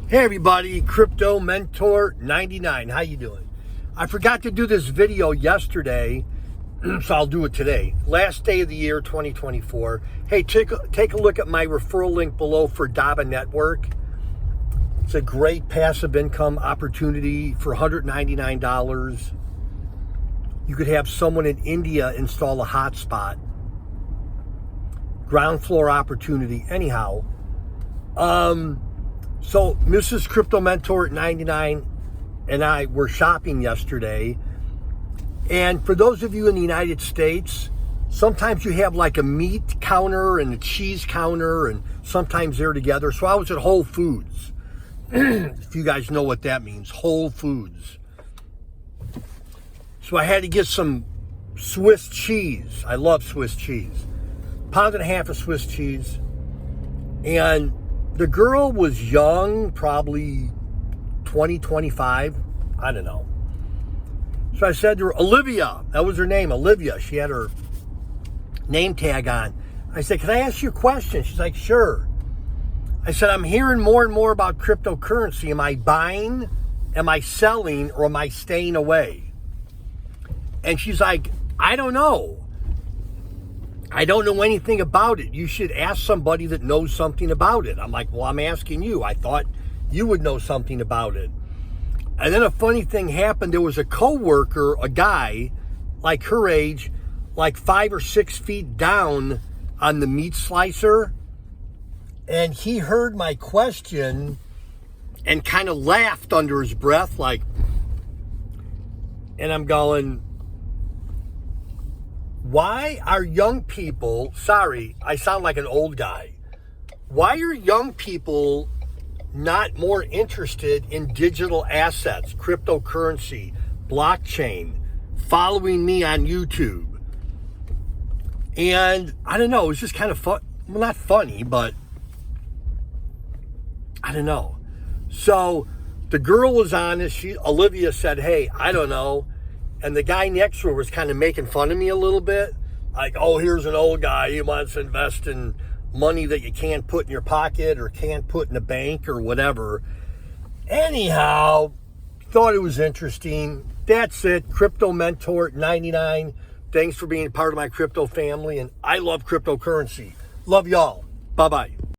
Hey everybody, Crypto Mentor 99. How you doing? I forgot to do this video yesterday, so I'll do it today. Last day of the year, 2024. Hey, take a look at my referral link below for Dabba Network. It's a great passive income opportunity for $199. You could have someone in India install a hotspot. Ground floor opportunity. Anyhow, so Mrs. Crypto Mentor 99 and I were shopping yesterday. And for those of you in the United States, sometimes you have like a meat counter and a cheese counter, and sometimes they're together. So I was at Whole Foods. If you guys know what that means, Whole Foods. So I had to get some Swiss cheese. I love Swiss cheese. Pound and a half of Swiss cheese. And the girl was young, probably 20, 25. I don't know. So I said to her, Olivia, that was her name, Olivia. She had her name tag on. I said, can I ask you a question? She's like, sure. I said, I'm hearing more and more about cryptocurrency. Am I buying? Am I selling? Or am I staying away? And she's like, I don't know. I don't know anything about it. You should ask somebody that knows something about it. I'm like, well, I'm asking you. I thought you would know something about it. And then a funny thing happened. There was a coworker, a guy like her age, like 5 or 6 feet down on the meat slicer. And he heard my question and kind of laughed under his breath, like, and I'm going, why are young people, sorry, I sound like an old guy. Why are young people not more interested in digital assets, cryptocurrency, blockchain, following me on YouTube? And I don't know, it was just kind of fun. Well, not funny, but I don't know. So the girl was honest. Olivia said, hey, I don't know. And the guy next to her was kind of making fun of me a little bit. Like, oh, here's an old guy. He wants to invest in money that you can't put in your pocket or can't put in a bank or whatever. Anyhow, thought it was interesting. That's it. Crypto Mentor 99. Thanks for being part of my crypto family. And I love cryptocurrency. Love y'all. Bye-bye.